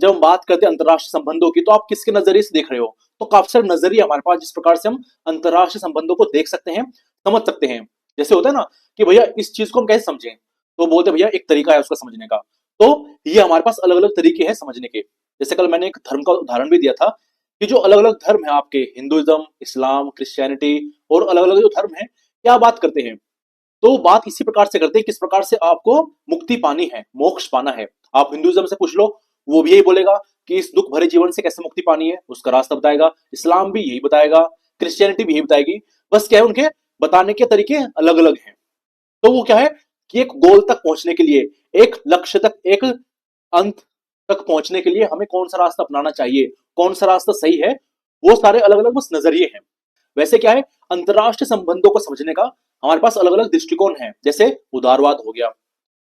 जब हम बात करते हैं अंतर्राष्ट्रीय संबंधों की, तो आप किसके नजरिए से देख रहे हो? तो काफी सारे नजरिए हमारे पास, जिस प्रकार से हम अंतर्राष्ट्रीय संबंधों को देख सकते हैं, समझ सकते हैं। जैसे होता है ना कि भैया इस चीज को हम कैसे समझें, तो बोलते हैं भैया एक तरीका है उसका समझने का। तो ये हमारे पास अलग अलग तरीके हैं समझने के। जैसे कल मैंने एक धर्म का उदाहरण भी दिया था कि जो अलग अलग धर्म है आपके, हिंदुइज्म, इस्लाम, क्रिश्चियनिटी और अलग अलग जो धर्म है, क्या बात करते हैं? तो बात इसी प्रकार से करते हैं किस प्रकार से आपको मुक्ति पानी है, मोक्ष पाना है। आप हिंदुइज्म से पूछ लो, वो भी यही बोलेगा कि इस दुख भरे जीवन से कैसे मुक्ति पानी है, उसका रास्ता बताएगा। इस्लाम भी यही बताएगा, क्रिश्चियनिटी भी यही बताएगी। बस क्या है, उनके बताने के तरीके अलग अलग हैं। तो वो क्या है कि एक गोल तक पहुंचने के लिए, एक लक्ष्य तक, एक अंत तक पहुंचने के लिए हमें कौन सा रास्ता अपनाना चाहिए, कौन सा रास्ता सही है, वो सारे अलग अलग बस नजरिए हैं। वैसे क्या है, अंतरराष्ट्रीय संबंधों को समझने का हमारे पास अलग अलग दृष्टिकोण है। जैसे उदारवाद हो गया,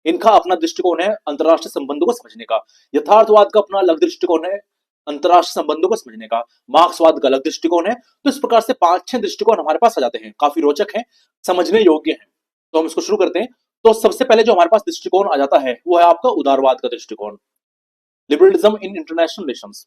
इनका अपना दृष्टिकोण है अंतरराष्ट्रीय संबंधों को समझने का। यथार्थवाद का अपना अलग दृष्टिकोण है अंतरराष्ट्रीय संबंधों को समझने का। मार्क्सवाद का अलग दृष्टिकोण है। तो इस प्रकार से 5-6 दृष्टिकोण हमारे पास आ जाते हैं, काफी रोचक है, समझने योग्य है। तो हम इसको शुरू करते हैं। तो सबसे पहले जो हमारे पास दृष्टिकोण आ जाता है वो है आपका उदारवाद का दृष्टिकोण, लिबरलिज्म इन इंटरनेशनल रिलेशंस।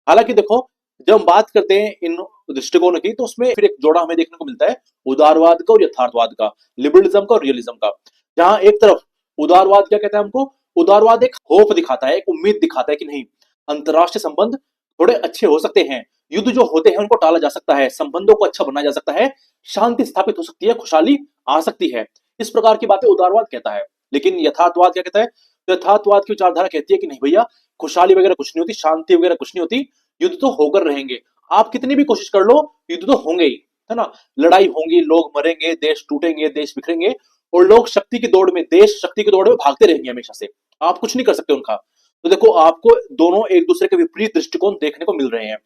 हालांकि देखो, जब हम बात करते हैं इन दृष्टिकोण की, तो उसमें फिर एक जोड़ा हमें देखने को मिलता है उदारवाद का और यथार्थवाद का, लिबरलिज्म का और रियलिज्म का। जहां एक तरफ उदारवाद क्या कहता है हमको, उदारवाद एक होप दिखाता है, एक उम्मीद दिखाता है कि नहीं, अंतरराष्ट्रीय संबंध थोड़े अच्छे हो सकते हैं, युद्ध जो होते हैं उनको टाला जा सकता है, संबंधों को अच्छा बनाया जा सकता है, शांति स्थापित हो सकती है, खुशहाली आ सकती है। इस प्रकार की बातें उदारवाद कहता है। लेकिन यथार्थवाद क्या कहता है? तो यथार्थवाद की विचारधारा कहती है कि नहीं भैया, खुशहाली वगैरह कुछ नहीं होती, शांति वगैरह कुछ नहीं होती, युद्ध तो होकर रहेंगे। आप कितनी भी कोशिश कर लो, युद्ध तो होंगे ही, है ना। लड़ाई होंगी, लोग मरेंगे, देश टूटेंगे, देश बिखरेंगे, और लोग शक्ति की दौड़ में, देश शक्ति की दौड़ में भागते रहेंगे हमेशा से। आप कुछ नहीं कर सकते उनका। तो देखो, आपको दोनों एक दूसरे के विपरीत दृष्टिकोण देखने को मिल रहे हैं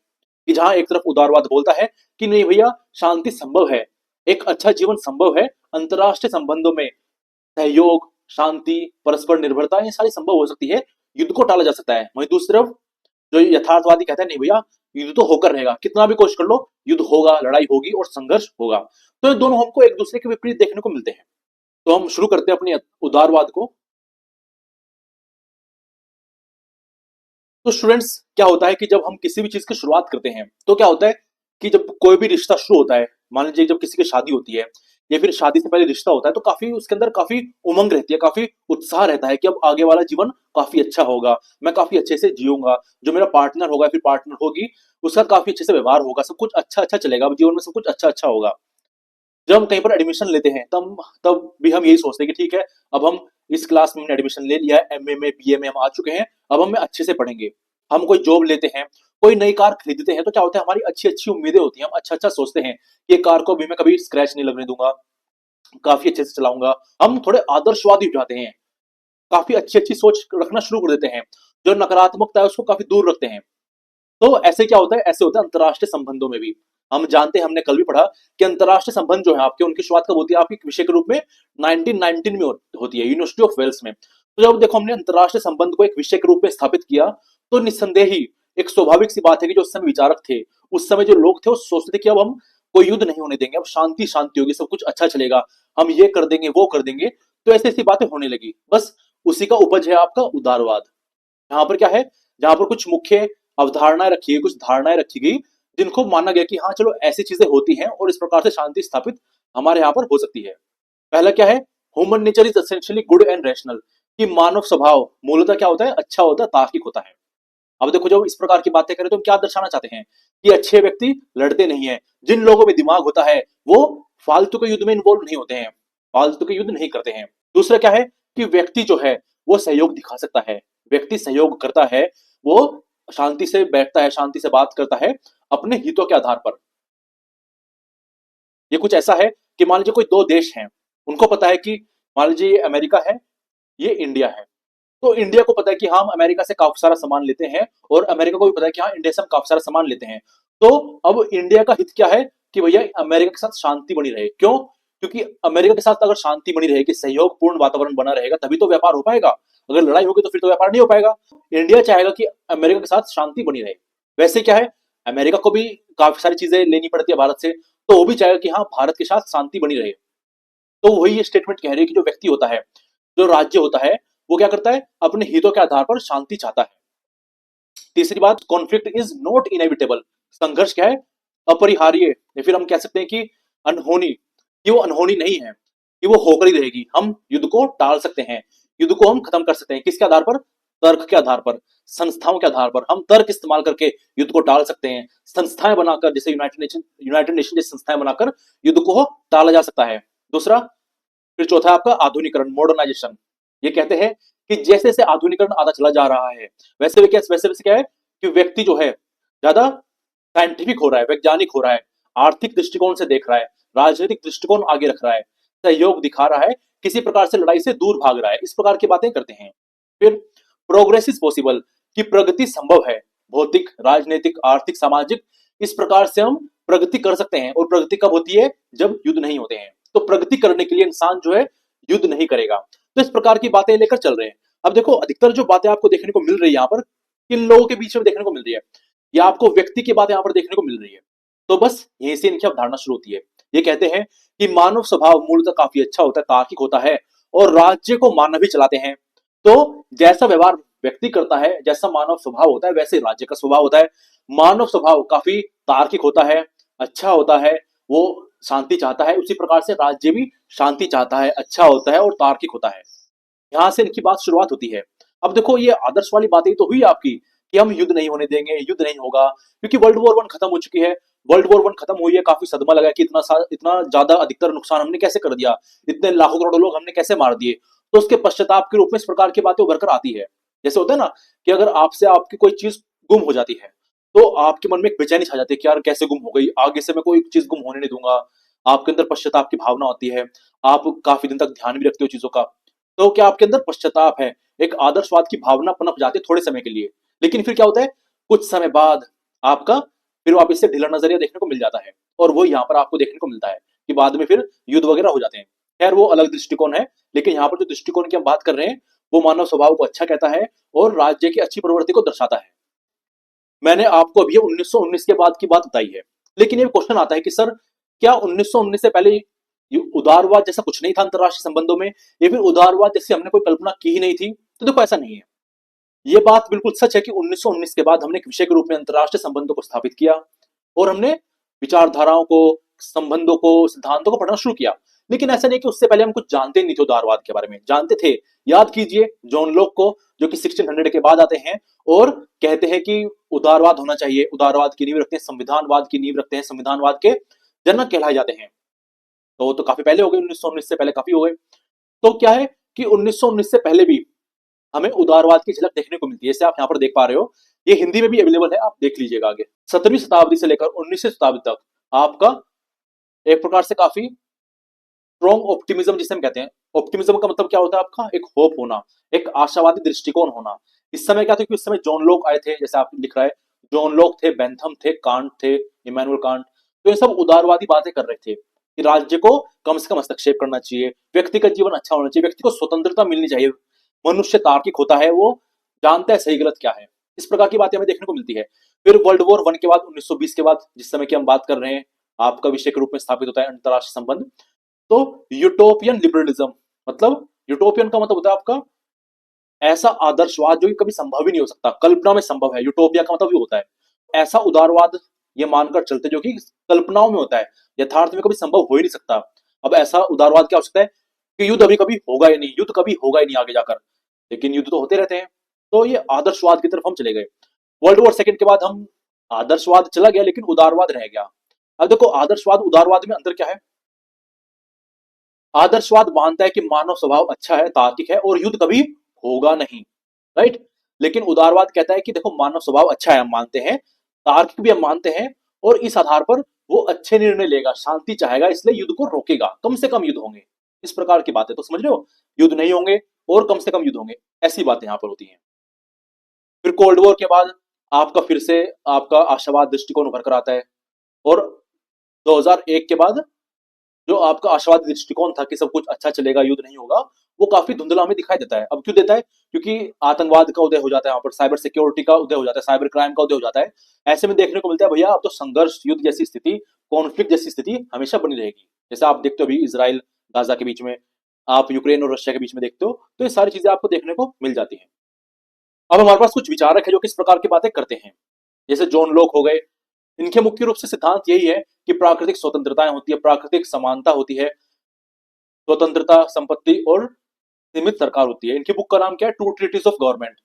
कि जहां एक तरफ उदारवाद बोलता है कि नहीं भैया, शांति संभव है, एक अच्छा जीवन संभव है, अंतरराष्ट्रीय संबंधों में सहयोग, शांति, परस्पर निर्भरता, ये सारी संभव हो सकती है, युद्ध को टाला जा सकता है। वहीं दूसरी तरफ जो यथार्थवादी कहता है नहीं भैया, युद्ध तो होकर रहेगा, कितना भी कोशिश कर लो, युद्ध होगा, लड़ाई होगी और संघर्ष होगा। तो ये दोनों हमको एक दूसरे के विपरीत देखने को मिलते हैं। तो हम शुरू करते हैं अपनी उदारवाद को। तो स्टूडेंट्स, क्या होता है कि जब हम किसी भी चीज की शुरुआत करते हैं, तो क्या होता है कि जब कोई भी रिश्ता शुरू होता है, मान लीजिए जब किसी की शादी होती है या फिर शादी से पहले रिश्ता होता है, तो काफी उसके अंदर काफी उमंग रहती है, काफी उत्साह रहता है कि अब आगे वाला जीवन काफी अच्छा होगा, मैं काफी अच्छे से जीऊंगा, जो मेरा पार्टनर होगा फिर पार्टनर होगी, उसका काफी अच्छे से व्यवहार होगा, सब कुछ अच्छा अच्छा चलेगा, अब जीवन में सब कुछ अच्छा अच्छा होगा। जब हम कहीं पर एडमिशन लेते हैं, तब तब भी हम यही सोचते हैं कि ठीक है, अब हम इस क्लास में हमने एडमिशन ले लिया है, एमए में, बीए में हम आ चुके हैं, अब हम अच्छे से पढ़ेंगे। हम कोई जॉब लेते हैं, कोई नई कार खरीदते हैं, तो क्या होता है, हमारी अच्छी अच्छी उम्मीदें होती हैं, हम अच्छा अच्छा सोचते हैं कि ये कार को भी मैं कभी स्क्रैच नहीं लगने दूंगा, काफी अच्छे से चलाऊंगा। हम थोड़े आदर्शवादी हो जाते हैं, काफी अच्छी अच्छी सोच रखना शुरू कर देते हैं, जो नकारात्मकता है उसको काफी दूर रखते हैं। तो ऐसे क्या होता है, ऐसे होता है अंतरराष्ट्रीय संबंधों में भी। हम जानते हैं, हमने कल भी पढ़ा कि अंतरराष्ट्रीय संबंध जो है आपके, उनकी शुरुआत कब होती है, आपके विषय के रूप में 1919 में होती है, यूनिवर्सिटी ऑफ वेल्स में। तो जब देखो हमने अंतरराष्ट्रीय संबंध को एक विषय के रूप में स्थापित किया, तो निस्संदेह ही एक स्वाभाविक सी बात है कि जो उस समय विचारक थे, उस समय जो लोग थे, वो सोचते थे कि अब हम कोई युद्ध नहीं होने देंगे, अब शांति शांति होगी, सब कुछ अच्छा चलेगा, हम ये कर देंगे, वो कर देंगे। तो ऐसी ऐसी बातें होने लगी। बस उसी का उपज है आपका उदारवाद। यहाँ पर क्या है, जहां पर कुछ मुख्य अवधारणाएं रखी गई, कुछ धारणाएं रखी गई, जिनको माना गया कि हाँ चलो ऐसी चीजें होती हैं और इस प्रकार से शांति स्थापित हमारे यहाँ पर हो सकती है। पहला क्या है, human nature is essentially good and rational, कि मानव स्वभाव मूलतः क्या होता है, अच्छा होता है, तार्किक होता है। अब देखो, जब इस प्रकार की बातें करें तो हम क्या दर्शाना चाहते हैं कि अच्छे व्यक्ति लड़ते नहीं है, जिन लोगों में दिमाग होता है वो फालतू के युद्ध में इन्वॉल्व नहीं होते हैं, फालतू के युद्ध नहीं करते हैं। दूसरा क्या है कि व्यक्ति जो है वो सहयोग दिखा सकता है, व्यक्ति सहयोग करता है, वो शांति से बैठता है, शांति से बात करता है, अपने हितों के आधार पर। ये कुछ ऐसा है कि मान लीजिए कोई दो देश हैं, उनको पता है कि मान लीजिए ये अमेरिका है, ये इंडिया है। तो इंडिया को पता है कि हाँ, हम अमेरिका से काफी सारा सामान लेते हैं, और अमेरिका को भी पता है कि हाँ, इंडिया से हम काफी सारा सामान लेते हैं। तो अब इंडिया का हित क्या है कि भैया अमेरिका के साथ शांति बनी रहे। क्यों? क्योंकि अमेरिका के साथ अगर शांति बनी रहेगी, सहयोगपूर्ण वातावरण बना रहेगा, तभी तो व्यापार हो पाएगा। अगर लड़ाई होगी तो फिर तो व्यापार नहीं हो पाएगा। इंडिया चाहेगा कि अमेरिका के साथ शांति बनी रहे। वैसे क्या है, अमेरिका को भी काफी सारी चीजें लेनी पड़ती है भारत से, तो वो भी चाहेगा कि हाँ, भारत के साथ शांति बनी रहे। तो वही ये स्टेटमेंट कह रही है कि जो व्यक्ति होता है, जो राज्य होता है, वो क्या करता है, अपने हितों के आधार पर शांति चाहता है। तीसरी बात, कॉन्फ्लिक्ट इज नॉट इनएविटेबल, संघर्ष क्या है, अपरिहार्य, या फिर हम कह सकते हैं कि अनहोनी, कि वो अनहोनी नहीं है, कि वो होकर ही रहेगी। हम युद्ध को टाल सकते हैं, युद्ध को हम खत्म कर सकते हैं, किसके आधार पर, तर्क के आधार पर, संस्थाओं के आधार पर। हम तर्क इस्तेमाल करके युद्ध को टाल सकते हैं, संस्थाएं बनाकर, जैसे यूनाइटेड नेशन जैसी संस्थाएं बनाकर युद्ध को टाला जा सकता है। दूसरा, फिर चौथा आपका आधुनिकरण, मॉडर्नाइजेशन। ये कहते हैं कि जैसे जैसे आधुनिकरण आता चला जा रहा है, वैसे वैसे क्या है कि व्यक्ति जो है ज्यादा साइंटिफिक हो रहा है, वैज्ञानिक हो रहा है, आर्थिक दृष्टिकोण से देख रहा है, राजनीतिक दृष्टिकोण आगे रख रहा है, सहयोग दिखा रहा है, किसी प्रकार से लड़ाई से दूर भाग रहा है, इस प्रकार की बातें करते हैं। फिर प्रोग्रेस इज पॉसिबल, कि प्रगति संभव है, भौतिक, राजनीतिक, आर्थिक, सामाजिक, इस प्रकार से हम प्रगति कर सकते हैं। और प्रगति कब होती है, जब युद्ध नहीं होते हैं। तो प्रगति करने के लिए इंसान जो है युद्ध नहीं करेगा। तो इस प्रकार की बातें लेकर चल रहे हैं। अब देखो, अधिकतर जो बातें आपको देखने को मिल रही है यहाँ पर, किन लोगों के बीच में देखने को मिल रही है, या आपको व्यक्ति की बात यहाँ पर देखने को मिल रही है। तो बस यहीं से इनकी अवधारणा शुरू होती है। ये कहते हैं कि मानव स्वभाव मूलतः काफी अच्छा होता है, तार्किक होता है, और राज्य को मानव ही चलाते हैं। तो जैसा व्यवहार व्यक्ति करता है, जैसा मानव स्वभाव होता है, वैसे राज्य का स्वभाव होता है। मानव स्वभाव काफी तार्किक होता है, अच्छा होता है, वो शांति चाहता है, उसी प्रकार से राज्य भी शांति चाहता है, अच्छा होता है और तार्किक होता है। यहां से इनकी बात शुरुआत होती है। अब देखो, ये आदर्श वाली बातें तो हुई आपकी कि हम युद्ध नहीं होने देंगे, युद्ध नहीं होगा, क्योंकि वर्ल्ड वॉर 1 खत्म हो चुकी है। वर्ल्ड वॉर 1 खत्म हुई है, काफी सदमा लगा कि इतना ज्यादा अधिकतर नुकसान हमने कैसे कर दिया, इतने लाखों करोड़ों लोग हमने कैसे मार दिए। तो उसके पश्चाताप के रूप में इस प्रकार की बातें उभर कर आती है। जैसे होता है ना कि अगर आपसे आपकी कोई चीज गुम हो जाती है, तो आपके मन में एक बेचैनी छा जाती है कि यार कैसे गुम हो गई, आगे से मैं कोई चीज गुम होने नहीं दूंगा। आपके अंदर पश्चाताप की भावना होती है, आप काफी दिन तक ध्यान भी रखते हो चीजों का। तो क्या आपके अंदर पश्चाताप है, एक आदर्शवाद की भावना पनप जाती है थोड़े समय के लिए, लेकिन फिर क्या होता है, कुछ समय बाद आपका फिर वापस से ढीला नजरिया देखने को मिल जाता है। और वो यहाँ पर आपको देखने को मिलता है कि बाद में फिर युद्ध वगैरह हो जाते हैं। खैर, वो अलग दृष्टिकोण है, लेकिन यहाँ पर जो दृष्टिकोण की हम बात कर रहे हैं, वो मानव स्वभाव को अच्छा कहता है और राज्य की अच्छी प्रवृत्ति को दर्शाता है। मैंने आपको अभी 1919 के बाद की बात बताई है, लेकिन ये क्वेश्चन आता है कि सर, क्या 1919 से पहले उदारवाद जैसा कुछ नहीं था अंतरराष्ट्रीय संबंधों में, या फिर उदारवाद जैसी हमने कोई कल्पना की ही नहीं थी? तो देखो, ऐसा नहीं है। ये बात बिल्कुल सच है कि 1919 के बाद हमने एक विषय के रूप में अंतरराष्ट्रीय संबंधों को स्थापित किया, और हमने विचारधाराओं को, संबंधों को, सिद्धांतों को पढ़ना शुरू किया। लेकिन ऐसा नहीं कि उससे पहले हम कुछ जानते नहीं थे, उदारवाद के बारे में जानते थे। याद कीजिए जॉन लॉक को, जो कि 1600 के बाद आते हैं और कहते हैं कि उदारवाद होना चाहिए, उदारवाद की नींव रखते हैं, संविधानवाद की नींव रखते हैं, संविधानवाद के जनक कहलाए जाते हैं। तो काफी पहले हो गए, 1919 से पहले काफी हो गए। तो क्या है कि 1919 से पहले भी हमें उदारवाद की झलक देखने को मिलती है। जैसे आप यहाँ पर देख पा रहे हो, ये हिंदी में भी अवेलेबल है, आप देख लीजिएगा आगे। 17वीं शताब्दी से लेकर 19वीं शताब्दी तक आपका एक प्रकार से काफी स्ट्रॉन्ग ऑप्टिमिज्म जिसे हम कहते हैं। ऑप्टिमिज्म का मतलब क्या होता है, आपका एक होप होना, एक आशावादी दृष्टिकोण होना। इस समय क्या था कि उस समय जॉन लॉक आए थे, जैसे आप लिख रहा है, जॉन लॉक थे, बेंथम थे, कांट थे, इमैनुअल कांट। तो ये सब उदारवादी बातें कर रहे थे कि राज्य को कम से कम हस्तक्षेप करना चाहिए, व्यक्ति का जीवन अच्छा होना चाहिए, व्यक्ति को स्वतंत्रता मिलनी चाहिए, मनुष्य तार्किक होता है, वो जानता है सही गलत क्या है। इस प्रकार की बातें हमें देखने को मिलती है। फिर वर्ल्ड वॉर 1 के बाद, 1920 के बाद, जिस समय की हम बात कर रहे हैं, आपका विषय के रूप में स्थापित होता है अंतरराष्ट्रीय संबंध। तो यूटोपियन लिबरलिज्म, मतलब यूटोपियन का मतलब होता है आपका ऐसा आदर्शवाद जो कि कभी संभव ही नहीं हो सकता, कल्पना में संभव है। यूटोपिया का मतलब ये होता है ऐसा उदारवाद, ये मानकर चलते जो कि कल्पनाओं में होता है, यथार्थ में कभी संभव हो ही नहीं सकता। अब ऐसा उदारवाद क्या हो सकता है कि युद्ध अभी कभी होगा ही नहीं, युद्ध कभी होगा ही नहीं आगे जाकर, लेकिन युद्ध तो होते रहते हैं। तो ये आदर्शवाद की तरफ हम चले गए। वर्ल्ड वॉर 2 के बाद हम, आदर्शवाद चला गया लेकिन उदारवाद रह गया। अब देखो, आदर्शवाद उदारवाद में अंतर क्या है। आदर्शवाद मानता है कि मानव स्वभाव अच्छा है, तार्किक है, और युद्ध कभी होगा नहीं, राइट। लेकिन उदारवाद कहता है कि देखो, मानव स्वभाव अच्छा है, हम मानते हैं, तार्किक भी हम मानते हैं, और इस आधार पर वो अच्छे निर्णय लेगा, शांति चाहेगा, इसलिए युद्ध को रोकेगा, कम से कम युद्ध होंगे। इस प्रकार की बातें तो समझ रहे हो, युद्ध नहीं होंगे और कम से कम युद्ध होंगे, ऐसी बातें यहां पर होती हैं। फिर कोल्ड वॉर के बाद आपका फिर से आपका आशावाद दृष्टिकोण उभर कर आता है, और 2001 के बाद जो आपका आशावादी दृष्टिकोण था कि सब कुछ अच्छा चलेगा, युद्ध नहीं होगा, वो काफी धुंधला हमें दिखाई देता है। अब क्यों देता है, क्योंकि आतंकवाद का उदय हो जाता है, वहां पर साइबर सिक्योरिटी का उदय हो जाता है, साइबर क्राइम का उदय हो जाता है। ऐसे में देखने को मिलता है भैया, अब तो संघर्ष, युद्ध जैसी स्थिति, कॉन्फ्लिक्ट जैसी स्थिति हमेशा बनी रहेगी। जैसे आप देखते हो अभी इसराइल गाजा के बीच में, आप यूक्रेन और रशिया के बीच में देखते हो, तो ये सारी चीजें आपको देखने को मिल जाती है। अब हमारे पास कुछ विचारक है जो किस प्रकार की बातें करते हैं, जैसे जॉन लॉक हो गए। इनके मुख्य रूप से सिद्धांत यही है कि प्राकृतिक स्वतंत्रताएं होती है, प्राकृतिक समानता होती है, स्वतंत्रता, संपत्ति और सीमित सरकार होती है। इनकी बुक का नाम क्या है? Two treaties of government.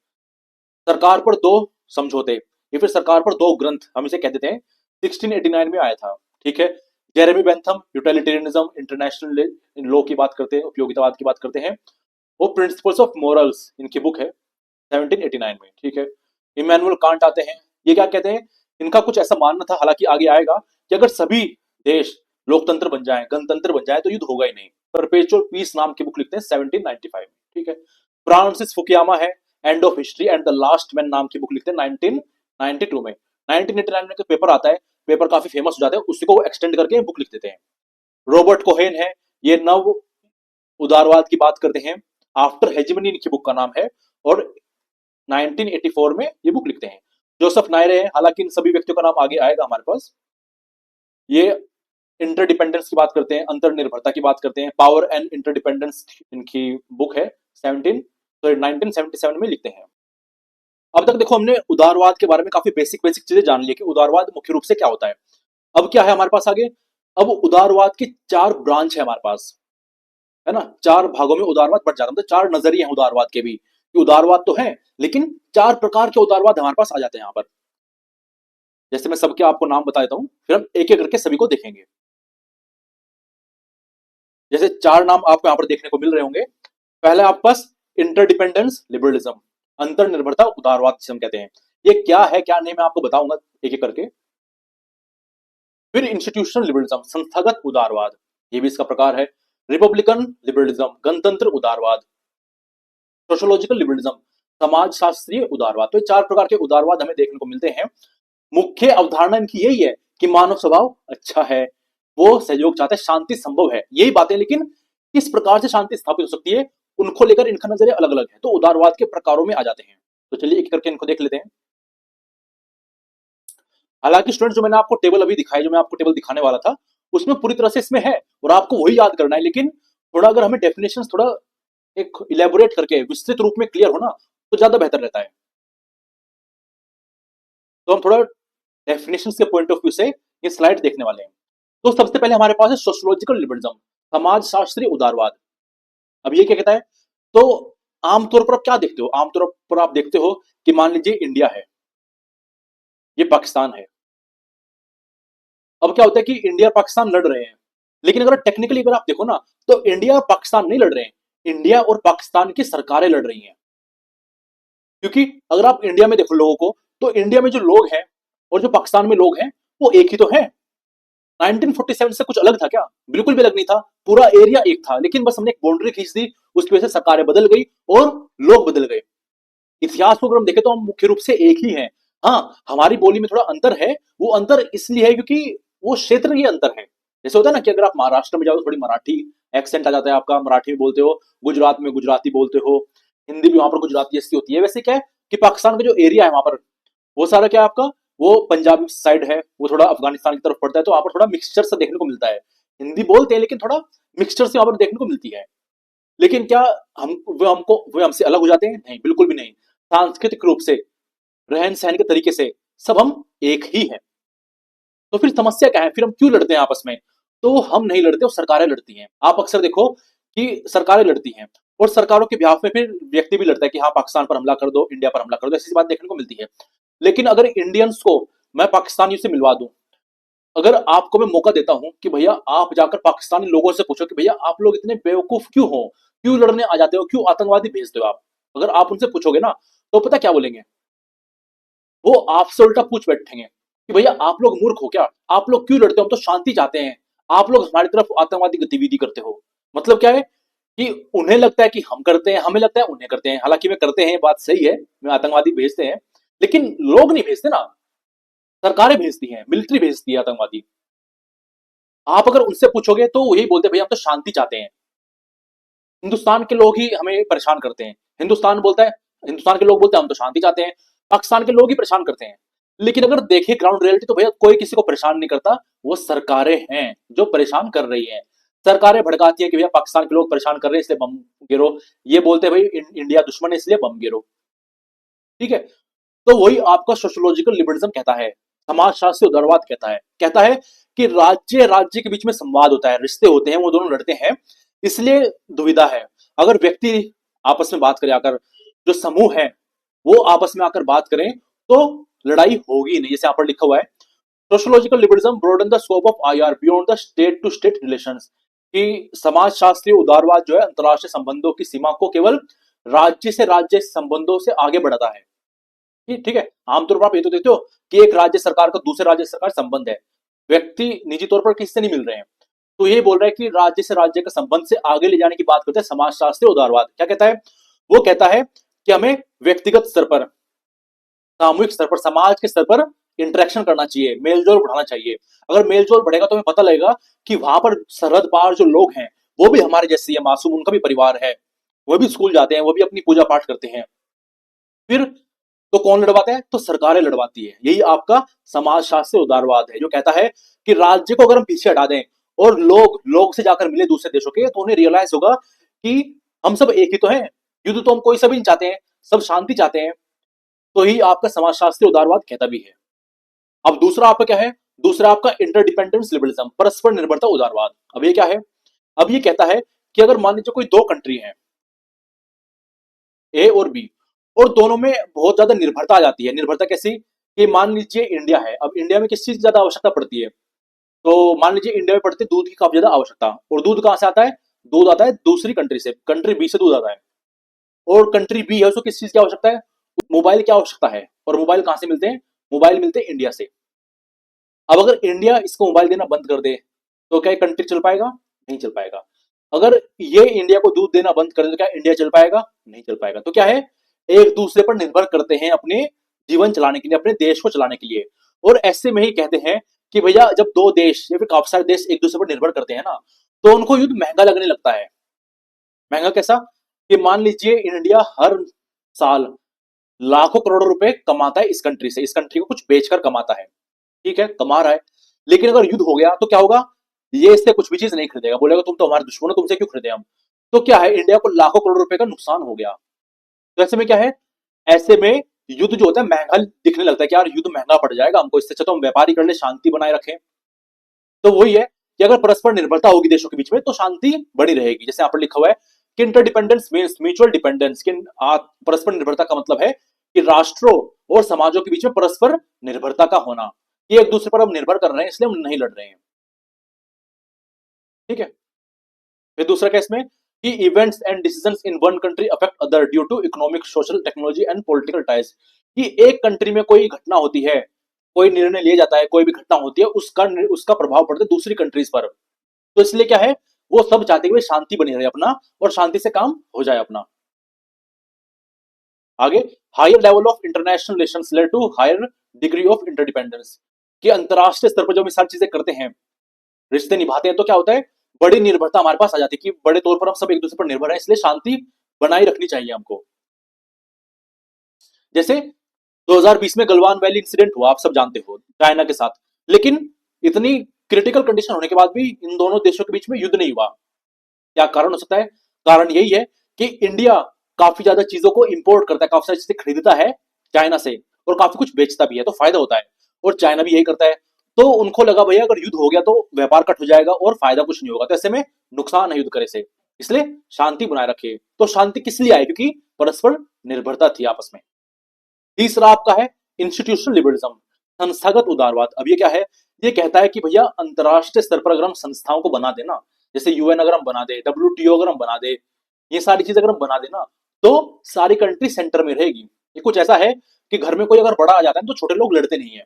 सरकार पर दो समझौते या फिर सरकार पर दो ग्रंथ हम इसे कह देते हैं। 1689 में आया था, ठीक है। Jeremy Bentham utilitarianism international law की बात करते हैं, उपयोगितावाद की बात करते हैं। वो प्रिंसिपल्स ऑफ मॉरल्स इनकी बुक है 1789 में, ठीक है। इमैनुअल कांट आते हैं। ये क्या कहते हैं? इनका कुछ ऐसा मानना था, हालांकि आगे आएगा, कि अगर सभी देश लोकतंत्र बन जाएं, गणतंत्र बन जाए तो युद्ध होगा ही नहीं। परपेचुअल पीस नाम की बुक लिखते हैं 1795 में, ठीक है। फ्रांसिस फुकुयामा है, end of history and the last man नाम की बुक लिखते हैं 1992 में। 1989 में पेपर आता है, पेपर काफी फेमस हो जाता है, उसी को एक्सटेंड करके बुक लिख देते हैं। रॉबर्ट कोहेन है, ये नव उदारवाद की बात करते हैं। आफ्टर हेजिमनी इनकी बुक का नाम है, और 1984 में ये बुक लिखते हैं। जोसेफ नायरे है, हालांकि इन सभी व्यक्तियों का नाम आगे आएगा हमारे पास। ये इंटरडिपेंडेंस की बात करते हैं, अंतरनिर्भरता की बात करते हैं। पावर एंड इंटरडिपेंडेंस इनकी बुक है 1977 में लिखते हैं। अब तक देखो हमने उदारवाद के बारे में काफी बेसिक बेसिक चीजें जान ली कि उदारवाद मुख्य रूप से क्या होता है। अब क्या है हमारे पास आगे? अब उदारवाद की चार ब्रांच है हमारे पास, है ना। चार भागों में उदारवाद बढ़ जाता है, मतलब चार नजरिए हैं उदारवाद के भी, कि उदारवाद तो है लेकिन चार प्रकार के उदारवाद हमारे पास आ जाते हैं यहाँ पर। जैसे मैं सबके आपको नाम बता देता हूं, फिर हम एक एक करके सभी को देखेंगे। जैसे चार नाम आपको यहाँ पर देखने को मिल रहे होंगे। पहले आपके पास इंटरडिपेंडेंस लिबरलिज्म, अंतरनिर्भरता उदारवाद जिसे हम कहते हैं। ये क्या है क्या नहीं मैं आपको बताऊंगा एक एक करके। फिर इंस्टीट्यूशनल लिबरलिज्म, संस्थागत उदारवाद, ये भी इसका प्रकार है। रिपब्लिकन लिबरलिज्म, गणतंत्र उदारवाद। सोशोलॉजिकल लिबरलिज्म, समाज शास्त्रीय उदारवाद। तो ये चार प्रकार के उदारवाद हमें देखने को मिलते हैं। मुख्य अवधारणा इनकी यही है कि मानव स्वभाव अच्छा है, वो सहयोग चाहता है, शांति संभव है, यही बातें। लेकिन किस प्रकार से शांति स्थापित हो सकती है, उनको लेकर इनका नजरिया अलग अलग है, तो उदारवाद के प्रकारों में आ जाते हैं। तो चलिए एक करके इनको देख लेते हैं। हालांकि स्टूडेंट जो मैंने आपको टेबल अभी दिखाई, जो मैं आपको टेबल दिखाने वाला था, उसमें पूरी तरह से इसमें है और आपको वही याद करना है। लेकिन थोड़ा अगर हमें डेफिनेशन थोड़ा एक इलेबोरेट करके विस्तृत रूप में क्लियर हो ना, तो ज्यादा बेहतर रहता है। तो हम थोड़ा डेफिनेशन के पॉइंट ऑफ व्यू से ये स्लाइड देखने वाले हैं। तो सबसे पहले हमारे पास है सोशोलॉजिकल लिबरलिज्म, समाज शास्त्रीय उदारवाद। अब ये क्या कहता है? तो आमतौर पर आप क्या देखते हो? आमतौर पर आप देखते हो कि मान लीजिए इंडिया है, ये पाकिस्तान है। अब क्या होता है कि इंडिया और पाकिस्तान लड़ रहे हैं, लेकिन अगर टेक्निकली अगर आप देखो ना, तो इंडिया और पाकिस्तान नहीं लड़ रहे हैं, इंडिया और पाकिस्तान की सरकारें लड़ रही हैं। क्योंकि अगर आप इंडिया में देखो लोगों को, तो इंडिया में जो लोग हैं और जो पाकिस्तान में लोग हैं वो एक ही तो है। 1947 से कुछ अलग था क्या? बिल्कुल भी अलग नहीं था। पूरा एरिया एक था, लेकिन बस हमने एक बाउंड्री खींच दी, उसकी वजह से सरकारें बदल गई और लोग बदल गए। इतिहास को अगर हम देखें तो हम मुख्य रूप से एक ही हैं। हाँ, हमारी बोली में थोड़ा अंतर है, वो अंतर इसलिए है क्योंकि वो क्षेत्र ही अंतर है। जैसे होता है ना कि अगर आप महाराष्ट्र में जाओ तो थोड़ी मराठी एक्सेंट आ जाता है आपका, मराठी में बोलते हो, गुजरात में गुजराती बोलते हो, हिंदी भी वहां पर गुजराती जैसी होती है। वैसे क्या है कि पाकिस्तान का जो एरिया है वहां पर, वो सारा क्या है आपका, वो पंजाब साइड है, वो थोड़ा अफगानिस्तान की तरफ पड़ता है, तो वहां पर थोड़ा मिक्सचर सा देखने को मिलता है। हिंदी बोलते हैं लेकिन थोड़ा मिक्सचर से वहां पर देखने को मिलती है। लेकिन क्या हम वो हमसे अलग हो जाते हैं? नहीं, बिल्कुल भी नहीं। सांस्कृतिक रूप से, रहन सहन के तरीके से सब हम एक ही हैं। तो फिर समस्या क्या है? फिर हम क्यों लड़ते हैं आपस में? तो हम नहीं लड़ते, और सरकारें लड़ती हैं। आप अक्सर देखो कि सरकारें लड़ती हैं, और सरकारों के बिहाफ में फिर व्यक्ति भी लड़ता है कि हाँ पाकिस्तान पर हमला कर दो, इंडिया पर हमला कर दो, ऐसी बात देखने को मिलती है। लेकिन अगर इंडियंस को मैं पाकिस्तानियों से मिलवा दूं, अगर आपको मैं मौका देता हूं कि भैया आप जाकर पाकिस्तानी लोगों से पूछो कि भैया आप लोग इतने बेवकूफ क्यों हो, क्यों लड़ने आ जाते हो, क्यों आतंकवादी भेजते हो आप, अगर आप उनसे पूछोगे ना, तो पता क्या बोलेंगे? वो आपसे उल्टा पूछ बैठेंगे कि भैया आप लोग मूर्ख हो क्या, आप लोग क्यों लड़ते हो, हम तो शांति चाहते हैं, आप लोग हमारी तरफ आतंकवादी गतिविधि करते हो। मतलब क्या है कि उन्हें लगता है कि हम करते हैं, हमें लगता है उन्हें करते हैं। हालांकि वे करते हैं, बात सही है, वे आतंकवादी भेजते हैं, लेकिन लोग नहीं भेजते ना, सरकारें भेजती हैं, मिलिट्री भेजती है आतंकवादी। आप अगर उनसे पूछोगे तो वही बोलते हैं भैया हम तो शांति चाहते हैं, हिंदुस्तान के लोग ही हमें परेशान करते हैं। हिंदुस्तान बोलता है, हिंदुस्तान के लोग बोलते हैं हम तो शांति चाहते हैं, पाकिस्तान के लोग ही परेशान करते हैं। लेकिन अगर देखें ग्राउंड रियलिटी, तो भैया कोई किसी को परेशान नहीं करता, वो सरकारें हैं जो परेशान कर रही हैं। सरकारें भड़काती है कि भैया पाकिस्तान के लोग परेशान कर रहे हैं इसलिए बम गिरो, ये बोलते हैं भाई इंडिया दुश्मन है इसलिए बम गिरो। ठीक है। तो वही आपका सोशियोलॉजिकल लिबरलिज्म कहता है, समाजशास्त्री उदारवाद कहता है कि राज्य राज्य के बीच में संवाद होता है, रिश्ते होते हैं, वो दोनों लड़ते हैं, इसलिए दुविधा है। अगर व्यक्ति आपस में बात करें आकर, जो समूह है वो आपस में आकर बात करें, तो लड़ाई होगी नहीं, जैसे यहाँ पर लिखा हुआ है। Sociological liberalism broaden the scope of IR beyond the state to state relations, कि समाजशास्त्रीय उदारवाद जो है अंतरराष्ट्रीय संबंधों की सीमा को केवल राज्य से राज्य संबंधों से आगे बढ़ाता है। ठीक है। आमतौर पर आप ये तो देखते हो कि एक राज्य सरकार का दूसरे राज्य सरकार संबंध है, व्यक्ति निजी तौर पर किससे नहीं मिल रहे हैं, तो ये बोल रहा है कि राज्य से राज्य का संबंध से आगे ले जाने की बात करते हैं समाजशास्त्री उदारवाद। क्या कहता है? वो कहता है कि हमें व्यक्तिगत स्तर पर, सामूहिक स्तर पर, समाज के स्तर पर इंटरेक्शन करना चाहिए, मेलजोल बढ़ाना चाहिए। अगर मेलजोल बढ़ेगा तो हमें पता लगेगा कि वहां पर सरहद पार जो लोग हैं वो भी हमारे जैसे है, मासूम, उनका भी परिवार है, वो भी स्कूल जाते हैं, वो भी अपनी पूजा पाठ करते हैं। फिर तो कौन लड़वाता है? तो सरकारें लड़वाती है। यही आपका समाजशास्त्र उदारवाद है, जो कहता है कि राज्य को अगर हम पीछे हटा दें और लोग लोग से जाकर मिले दूसरे देशों के, तो उन्हें रियलाइज होगा कि हम सब एक ही तो हैं, युद्ध तो हम कोई सभी नहीं चाहते हैं, सब शांति चाहते हैं। तो ही आपका समाजशास्त्री उदारवाद कहता भी है। अब दूसरा आपका क्या है? दूसरा आपका इंटरडिपेंडेंस लिबरलिज्म, परस्पर निर्भरता उदारवाद। अब ये क्या है? अब ये कहता है कि अगर मान लीजिए कोई दो कंट्री है, ए और बी, और दोनों में बहुत ज्यादा निर्भरता आ जाती है। निर्भरता कैसी? कि मान लीजिए इंडिया है, अब इंडिया में किस चीज की ज्यादा आवश्यकता पड़ती है? तो मान लीजिए इंडिया में पड़ती है दूध की काफी ज्यादा आवश्यकता, और दूध कहां से आता है? दूध आता है दूसरी कंट्री से, कंट्री बी से दूध आता है। और कंट्री बी है, उसको किस चीज की आवश्यकता है? मोबाइल की आवश्यकता है। और मोबाइल कहां से मिलते हैं? मोबाइल मिलते हैं इंडिया से। अब अगर इंडिया इसको मोबाइल देना बंद कर दे, तो क्या कंट्री चल पाएगा? नहीं चल पाएगा। अगर ये इंडिया को दूध देना बंद कर दे, तो क्या इंडिया चल पाएगा? नहीं चल पाएगा। तो क्या है? एक दूसरे पर निर्भर करते हैं अपने जीवन चलाने के लिए, अपने देश को चलाने के लिए। और ऐसे में ही कहते हैं कि भैया जब दो देश या फिर काफी सारे देश एक दूसरे पर निर्भर करते हैं ना, तो उनको युद्ध महंगा लगने लगता है। महंगा कैसा? कि मान लीजिए इंडिया हर साल लाखों करोड़ों रुपए कमाता है इस कंट्री से, इस कंट्री को कुछ बेचकर कमाता है, ठीक है, कमा रहा है। लेकिन अगर युद्ध हो गया तो क्या होगा? ये इससे कुछ भी चीज नहीं खरीदेगा, बोलेगा तुम तो हमारे दुश्मन हो, तुमसे क्यों खरीदे हम। तो क्या है? इंडिया को लाखों करोड़ रुपए का नुकसान हो गया। तो ऐसे में क्या है? ऐसे में युद्ध जो होता है महंगा दिखने लगता है कि यार युद्ध महंगा पड़ जाएगा हमको, इससे अच्छा तो हम व्यापारी कर ले, शांति बनाए रखें। तो वही है कि अगर परस्पर निर्भरता होगी देशों के बीच में, तो शांति बनी रहेगी। जैसे यहाँ पर लिखा हुआ है कि इंटरडिपेंडेंस मीन्स म्यूचुअल डिपेंडेंस, कि परस्पर निर्भरता का मतलब है कि राष्ट्रों और समाजों के बीच में परस्पर निर्भरता का होना, कि एक दूसरे पर हम निर्भर कर रहे हैं इसलिए हम नहीं लड़ रहे हैं। ठीक है। फिर दूसरा केस में कि events and decisions in one country affect other due to economic, social, technology and political ties, कि एक कंट्री में कोई घटना होती है, कोई निर्णय लिया जाता है, कोई भी घटना होती है, उसका उसका प्रभाव पड़ता है दूसरी कंट्रीज पर। तो इसलिए क्या है? वो सब चाहते हैं कि शांति बनी रहे अपना, और शांति से काम हो जाए अपना। आगे, higher level of international relations led to higher degree of interdependence, कि अंतरराष्ट्रीय स्तर पर जो हम सारी चीजें करते हैं, रिश्ते निभाते हैं, तो क्या होता है? बड़ी निर्भरता हमारे पास आ जाती है कि बड़े तौर पर हम सब एक दूसरे पर निर्भर हैं, इसलिए शांति बनाए रखनी चाहिए हमको। जैसे 2020 में गलवान वैली इंसिडेंट हुआ, आप सब जानते हो, चाइना के साथ। लेकिन इतनी क्रिटिकल कंडीशन होने के बाद भी इन दोनों देशों के बीच में युद्ध नहीं हुआ। क्या कारण हो सकता है? कारण यही है कि इंडिया काफी ज्यादा चीजों को इंपोर्ट करता है, काफी सारी चीजें खरीदता है चाइना से, और काफी कुछ बेचता भी है, तो फायदा होता है। और चाइना भी यही करता है। तो उनको लगा भैया अगर युद्ध हो गया तो व्यापार कट हो जाएगा और फायदा कुछ नहीं होगा, तो ऐसे में नुकसान है युद्ध करे से, इसलिए शांति बनाए रखे। तो शांति किस लिए आई? क्योंकि परस्पर निर्भरता थी आपस में। तीसरा आपका है इंस्टीट्यूशनल लिबरलिज्म, संस्थागत उदारवाद। अब ये क्या है? ये कहता है कि भैया अंतरराष्ट्रीय स्तर पर अगर हम संस्थाओं को बना देना, जैसे यूएन अगर हम बना दे, डब्ल्यूटीओ अगर हम बना दे, ये सारी चीजें अगर हम बना देना, तो सारी कंट्री सेंटर में रहेगी। ये कुछ ऐसा है कि घर में कोई अगर बड़ा आ जाता है तो छोटे लोग लड़ते नहीं है।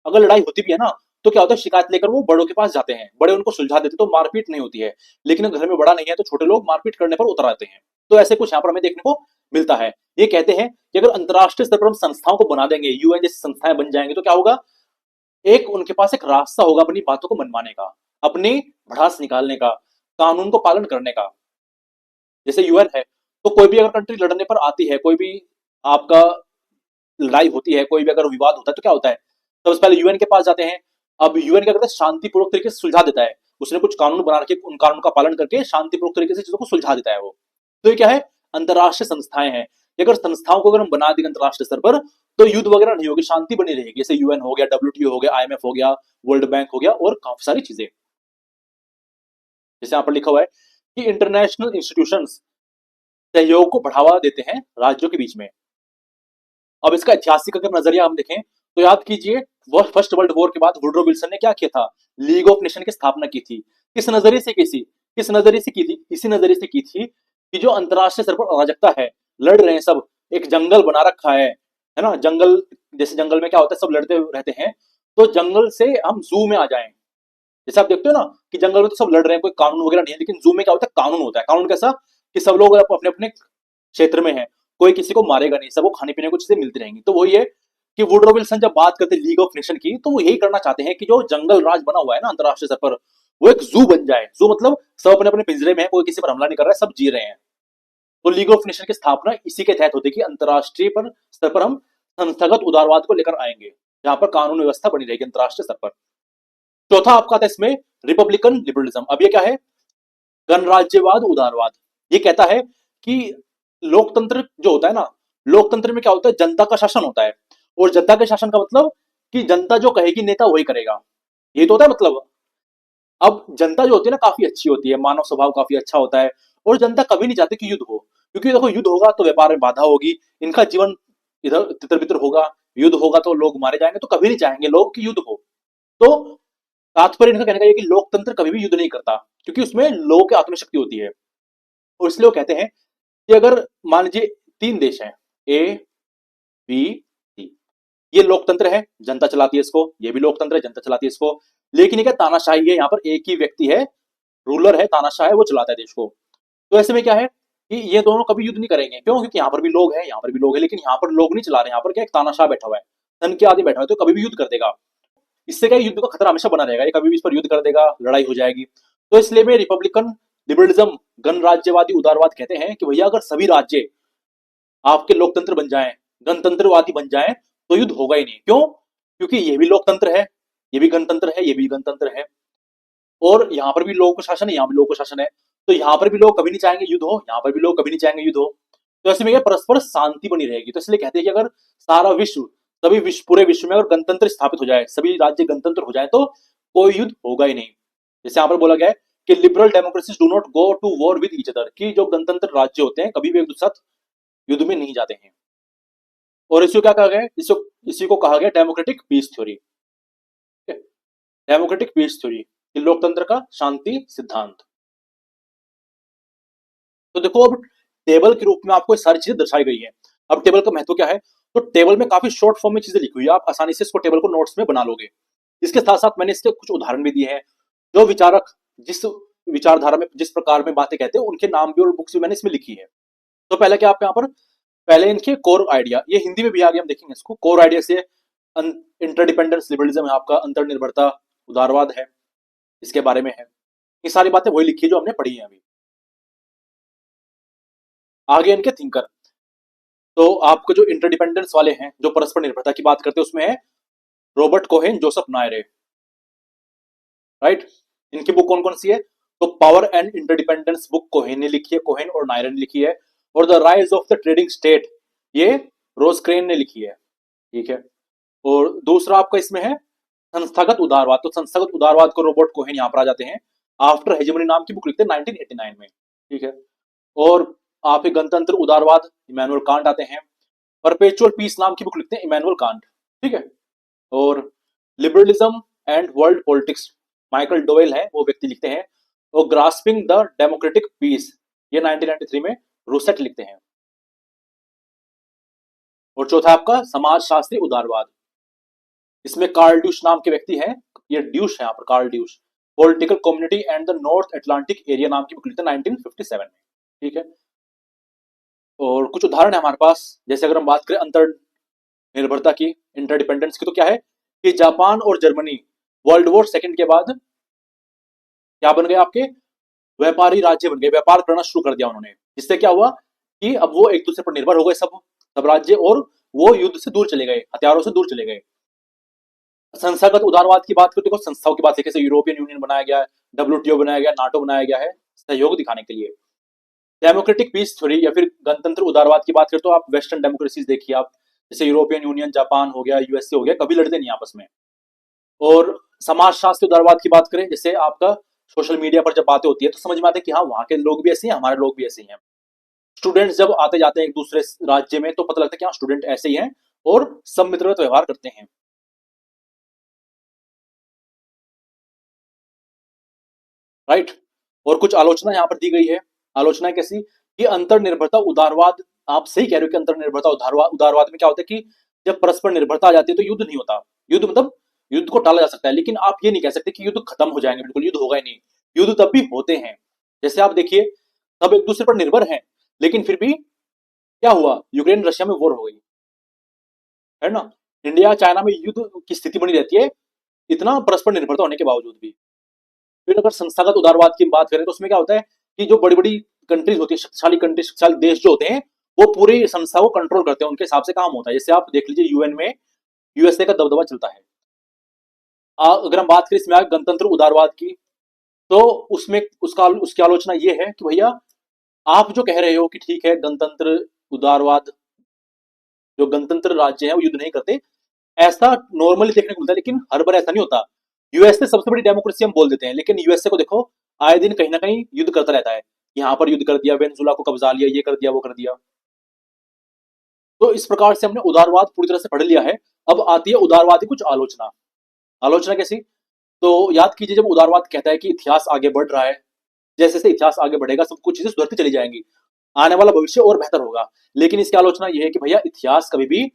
अगर लड़ाई होती भी है ना, तो क्या होता है? शिकायत लेकर वो बड़ों के पास जाते हैं, बड़े उनको सुलझा देते, तो मारपीट नहीं होती है। लेकिन घर में बड़ा नहीं है तो छोटे लोग मारपीट करने पर उतर आते हैं। तो ऐसे कुछ यहाँ पर हमें देखने को मिलता है। ये कहते हैं कि अगर अंतरराष्ट्रीय स्तर पर हम संस्थाओं को बना देंगे, यूएन जैसी संस्थाएं बन जाएंगी, तो क्या होगा? एक उनके पास एक रास्ता होगा अपनी बातों को मनवाने का, अपनी भड़ास निकालने का, कानून को पालन करने का। जैसे यूएन है, तो कोई भी अगर कंट्री लड़ने पर आती है, कोई भी आपका लड़ाई होती है, कोई भी अगर विवाद होता है, तो क्या होता है? सबसे पहले यूएन के पास जाते हैं। अब यूएन क्या करता है? शांतिपूर्वक तरीके से सुलझा देता है। उसने कुछ कानून बना रखे, उन कानून का पालन करके शांतिपूर्वक तरीके से चीजों को सुलझा देता है वो। तो ये क्या है? अंतरराष्ट्रीय संस्थाएं हैं। कि अगर संस्थाओं को अगर हम बना देंगे अंतरराष्ट्रीय स्तर पर तो युद्ध वगैरह नहीं होगी, शांति बनी रहेगी। जैसे यूएन हो गया, डब्ल्यूटीओ हो गया, आईएमएफ हो गया, वर्ल्ड बैंक हो गया और काफी सारी चीजें। जैसे यहाँ पर लिखा हुआ है कि इंटरनेशनल इंस्टीट्यूशंस सहयोग को बढ़ावा देते हैं राज्यों के बीच में। अब इसका ऐतिहासिक अगर नजरिया हम देखें तो याद कीजिए, वह फर्स्ट वर्ल्ड वॉर के बाद वुडरो विल्सन ने क्या किया था, लीग ऑफ नेशन की स्थापना की थी। किस नजरिए से की थी, किस नजरिए से की थी, इसी नजरिए से की थी कि जो अंतरराष्ट्रीय स्तर पर अराजकता है, लड़ रहे हैं सब, एक जंगल बना रखा है ना, जंगल, जैसे जंगल में क्या होता है, सब लड़ते रहते हैं, तो जंगल से हम जू में आ जाएं। जैसे आप देखते हो ना कि जंगल में तो सब लड़ रहे हैं, कोई कानून वगैरह नहीं है, लेकिन जू में क्या होता है, कानून होता है। कानून कैसा, कि सब लोग अपने अपने क्षेत्र में है, कोई किसी को मारेगा नहीं, सबको खाने पीने को चीजें मिलती रहेंगी। तो वही है कि वुडरो विल्सन जब बात करते हैं लीग ऑफ नेशन की, तो वो यही करना चाहते हैं कि जो जंगल राज बना हुआ है ना अंतरराष्ट्रीय स्तर पर, वो एक जू बन जाए। जू मतलब सब अपने अपने पिंजरे में है, कोई किसी पर हमला नहीं कर रहा है, सब जी रहे हैं। तो लीग ऑफ नेशन की स्थापना इसी के तहत होती है कि अंतरराष्ट्रीय पर स्तर पर हम संस्थागत उदारवाद को लेकर आएंगे, जहां पर कानून व्यवस्था बनी रहेगी अंतरराष्ट्रीय स्तर पर। चौथा आपका आता है इसमें रिपब्लिकन लिबरलिज्म। अब ये क्या है, गणराज्यवाद उदारवाद। ये कहता है कि लोकतंत्र जो होता है ना, लोकतंत्र में क्या होता है, जनता का शासन होता है, और जनता के शासन का मतलब कि जनता जो कहेगी नेता वही करेगा, ये तो होता है मतलब। अब जनता जो होती है ना काफी अच्छी होती है, मानव स्वभाव काफी अच्छा होता है, और जनता कभी नहीं चाहती कि युद्ध हो, क्योंकि देखो युद्ध होगा तो व्यापार में बाधा होगी, इनका जीवन इधर तितर बितर होगा, युद्ध होगा तो लोग मारे जाएंगे, तो कभी नहीं चाहेंगे लोग कि युद्ध हो। तो तात्पर्य इनका कहने का ये कि लोकतंत्र कभी भी युद्ध नहीं करता, क्योंकि उसमें लोगों की आत्मशक्ति होती है। और इसलिए वो कहते हैं कि अगर मान लीजिए तीन देश हैं, ए बी सी, ये लोकतंत्र है, जनता चलाती है इसको, ये भी लोकतंत्र है, जनता चलाती है इसको, लेकिन ये क्या तानाशाही है, यहाँ पर एक ही व्यक्ति है, रूलर है, तानाशाह है, वो चलाता है देश को। तो ऐसे में क्या है कि ये दोनों कभी युद्ध नहीं करेंगे, क्यों, क्योंकि यहाँ पर भी लोग हैं, यहाँ पर भी लोग हैं, लेकिन यहाँ पर लोग नहीं चला रहे, यहाँ पर क्या एक तानाशाह बैठा हुआ है, धन के आदि बैठा हुआ है, तो कभी भी युद्ध कर देगा। इससे क्या युद्ध का खतरा हमेशा बना रहेगा, ये कभी भी इस पर युद्ध कर देगा, लड़ाई हो जाएगी। तो इसलिए में रिपब्लिकन लिबरलिज्म, गणराज्यवादी उदारवाद कहते हैं कि भैया अगर सभी राज्य आपके लोकतंत्र बन जाएं, गणतंत्रवादी बन जाएं, तो युद्ध होगा ही नहीं। क्यों, क्योंकि ये भी लोकतंत्र है, ये भी गणतंत्र है, ये भी गणतंत्र है, और यहाँ पर भी लोगों का शासन है, यहाँ भी लोगों का शासन है, तो यहाँ पर भी लोग कभी नहीं चाहेंगे युद्ध हो, यहाँ पर भी लोग कभी नहीं चाहेंगे युद्ध हो। तो ऐसे में क्या परस्पर शांति बनी रहेगी। तो इसलिए कहते हैं कि अगर सारा विश्व, सभी विश्व, पूरे विश्व में अगर गणतंत्र स्थापित हो जाए, सभी राज्य गणतंत्र हो जाए, तो कोई युद्ध होगा ही नहीं। जैसे यहाँ पर बोला गया है कि liberal democracies do not go to war with each other, कि जो गणतंत्र राज्य होते हैं कभी भी एक दूसरे साथ युद्ध में नहीं जाते हैं। और इसी को क्या कहा गया है, इसी को कहा गया democratic peace theory. Democratic peace theory, लोकतंत्र का शांति सिद्धांत। तो देखो अब टेबल के रूप में आपको सारी चीजें दर्शाई गई है। अब टेबल का महत्व क्या है, तो टेबल में काफी शॉर्ट फॉर्म में चीजें लिखी हुई है, आप आसानी से इसको टेबल को नोट्स में बना लोगे। इसके साथ साथ मैंने इसके कुछ उदाहरण भी दिए हैं, जो विचारक जिस विचारधारा में जिस प्रकार में बातें कहते हैं उनके नाम भी और बुक्स भी मैंने इसमें लिखी है। तो पहले क्या आप यहाँ पर, पहले इनके कोर आइडिया, ये हिंदी में भी आ गया, हम देखेंगे इसको। कोर आइडिया से इंटरडिपेंडेंस लिबरलिज्म है आपका, अंतर्निर्भरता उदारवाद है, इसके बारे में है। ये सारी बातें वही लिखी है जो हमने पढ़ी है अभी। आगे इनके थिंकर, तो आपको जो इंटरडिपेंडेंस वाले हैं, जो परस्पर निर्भरता की बात करते हैं, उसमें है रॉबर्ट कोहेन, जोसेफ नायरे, राइट। इनकी बुक कौन कौन सी है, तो power and interdependence book Cohen ने लिखी है, कोहेन और नायरे ने लिखी है। और the rise of the trading state, ये रोजक्रेन ने लिखी है, ठीक है। और दूसरा आपका इसमें है संस्थागत उदारवाद, तो संस्थागत उदारवाद को रॉबर्ट कोहेन यहाँ पर आ जाते हैं, आफ्टर हेजेमनी नाम की बुक लिखते हैं 1989 में, ठीक है। और आप एक गणतंत्र उदारवाद, इमैनुअल कांट आते हैं, परपेचुअल पीस नाम की बुक लिखते हैं इमैनुअल कांट, ठीक है। और liberalism and world politics, Michael dowel है वो व्यक्ति लिखते हैं। और ग्रास्पिंग द डेमोक्रेटिक पीस, ये 1993 में रूसेट लिखते हैं। और चौथा आपका समाजशास्त्री उदारवाद, इसमें कार्ल ड्यूश नाम के व्यक्ति हैं, ये ड्यूश है यहाँ पर, Karl Deutsch, political community and the North Atlantic area नाम की बुक लिखते हैं 1957 में, ठीक है। और कुछ उदाहरण है हमारे पास, जैसे अगर हम बात करें अंतर निर्भरता की, इंटरडिपेंडेंस की, तो क्या है कि जापान और जर्मनी वर्ल्ड वॉर सेकंड के बाद क्या बन गए, आपके व्यापारी राज्य बन गए, व्यापार करना शुरू कर दिया उन्होंने। जिससे क्या हुआ कि अब वो एक दूसरे पर निर्भर हो गए सब सब राज्य, और वो युद्ध से दूर चले गए, हथियारों से दूर चले गए। संस्थागत उदारवाद की बात करते हो, संस्थाओं की बात है, कैसे यूरोपियन यूनियन बनाया गया है, डब्ल्यूटीओ बनाया गया, नाटो बनाया गया है, सहयोग दिखाने के लिए। डेमोक्रेटिक पीस थ्योरी या फिर गणतंत्र उदारवाद की बात करें तो आप वेस्टर्न डेमोक्रेसीज देखिए आप, जैसे यूरोपियन यूनियन, जापान हो गया, यूएसए हो गया, कभी लड़ते नहीं आपस में। और समाजशास्त्र उदारवाद की बात करें, जैसे आपका सोशल मीडिया पर जब बातें होती है तो समझ में आता है कि हाँ वहां के लोग भी ऐसे हैं, हमारे लोग भी ऐसे ही हैं। स्टूडेंट्स जब आते जाते हैं एक दूसरे राज्य में तो पता लगता है कि हाँ स्टूडेंट ऐसे ही हैं और सब मित्रवत व्यवहार करते हैं। राइट। और कुछ आलोचना यहाँ पर दी गई है। आलोचना कैसी कि अंतरनिर्भरता उदारवाद, आप सही कह रहे हो कि अंतरनिर्भरता उदारवाद, उदारवाद में क्या होता है कि जब परस्पर निर्भरता आ जाती है तो युद्ध नहीं होता। युद्ध मतलब युद्ध को टाला जा सकता है, लेकिन आप ये नहीं कह सकते कि युद्ध खत्म हो जाएंगे, बिल्कुल युद्ध होगा ही नहीं। युद्ध तब भी होते हैं, जैसे आप देखिए सब एक दूसरे पर निर्भर हैं, लेकिन फिर भी क्या हुआ, यूक्रेन रशिया में वॉर हो गई, है ना। इंडिया चाइना में युद्ध की स्थिति बनी रहती है, इतना परस्पर निर्भरता होने के बावजूद भी। फिर अगर संस्थागत उदारवाद की बात करें तो उसमें क्या होता है कि जो बड़ी बड़ी कंट्रीज होती है, शक्तिशाली कंट्री, शक्तिशाली देश जो होते हैं, वो पूरी संस्था को कंट्रोल करते हैं, उनके हिसाब से काम होता है। जैसे आप देख लीजिए यूएन में यूएसए का दबदबा चलता है। अगर हम बात करें इसमें गणतंत्र उदारवाद की, तो उसमें उसका उसकी आलोचना ये है कि भैया आप जो कह रहे हो कि ठीक है गणतंत्र उदारवाद, जो गणतंत्र राज्य है वो युद्ध नहीं करते, ऐसा नॉर्मली देखने को मिलता है, लेकिन हर बार ऐसा नहीं होता। यूएसए सबसे बड़ी डेमोक्रेसी हम बोल देते हैं, लेकिन यूएसए को देखो आए दिन कहीं ना कहीं युद्ध करता रहता है। यहाँ पर युद्ध कर दिया, वेनेजुला को कब्जा लिया, ये कर दिया, वो कर दिया। तो इस प्रकार से हमने उदारवाद पूरी तरह से पढ़ लिया है। अब आती है उदारवाद की कुछ आलोचना। आलोचना कैसी, तो याद कीजिए जब उदारवाद कहता है कि इतिहास आगे बढ़ रहा है, जैसे जैसे इतिहास आगे बढ़ेगा सब कुछ चीजें सुधरती चली जाएंगी, आने वाला भविष्य और बेहतर होगा। लेकिन इसकी आलोचना यह है कि भैया इतिहास कभी भी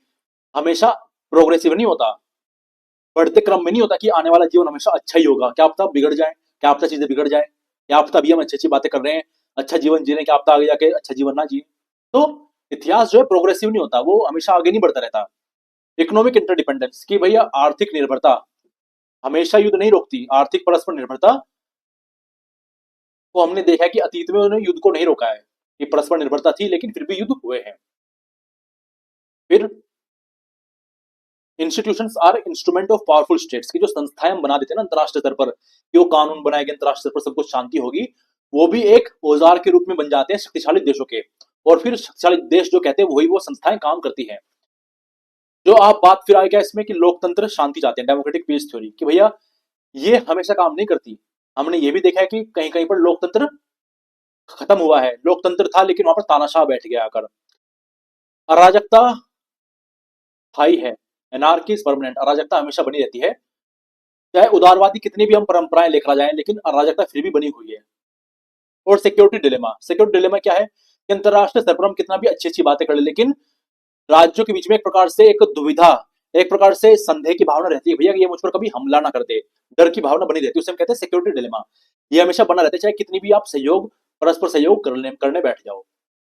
हमेशा प्रोग्रेसिव नहीं होता, बढ़ते क्रम में नहीं होता कि आने वाला जीवन हमेशा अच्छा ही होगा। क्या पता बिगड़ जाए, क्या पता चीजें बिगड़ जाए, क्या पता अभी हम अच्छी अच्छी बातें कर रहे हैं, अच्छा जीवन जी रहे हैं, क्या पता आगे जाके अच्छा जीवन ना जिए। तो इतिहास जो है प्रोग्रेसिव नहीं होता, वो हमेशा आगे नहीं बढ़ता रहता। इकोनॉमिक इंटरडिपेंडेंस की भैया आर्थिक निर्भरता हमेशा युद्ध नहीं रोकती। आर्थिक परस्पर निर्भरता को हमने देखा है कि अतीत में उन्होंने युद्ध को नहीं रोका है, कि परस्पर निर्भरता थी लेकिन फिर भी युद्ध हुए हैं। फिर institutions are instrument of powerful states, की जो संस्थाएं हम बना देते हैं ना अंतरराष्ट्रीय स्तर पर, कि वो कानून बनाएंगे अंतरराष्ट्रीय स्तर पर सब कुछ शांति होगी, वो भी एक औजार के रूप में बन जाते हैं शक्तिशाली देशों के। और फिर शक्तिशाली देश जो कहते हैं वही वो संस्थाएं काम करती हैं। जो आप बात फिर आएगा इसमें कि लोकतंत्र शांति चाहते हैं, डेमोक्रेटिक पीस थ्योरी, कि भैया ये हमेशा काम नहीं करती। हमने ये भी देखा है कि कहीं कहीं पर लोकतंत्र खत्म हुआ है, लोकतंत्र था लेकिन वहां पर तानाशाह बैठ गया आकर। अराजकता स्थायी है, एनार्की इज परमानेंट, अराजकता हमेशा बनी रहती है। चाहे उदारवादी कितनी भी हम परंपराएं लेकर आ जाएं, लेकिन अराजकता फिर भी बनी हुई है। और सिक्योरिटी डिलेमा, सिक्योरिटी डिलेमा क्या है कि अंतरराष्ट्रीय स्तर पर हम कितना भी अच्छी अच्छी बातें कर ले, लेकिन राज्यों के बीच में एक प्रकार से एक दुविधा, एक प्रकार से संदेह की भावना रहती है, भैया ये मुझ पर कभी हमला ना कर दे, डर की भावना बनी रहती है, उसे हम कहते हैं सिक्योरिटी डिलेमा। ये हमेशा बना रहता है चाहे कितनी भी आप सहयोग, परस्पर सहयोग करने बैठ जाओ।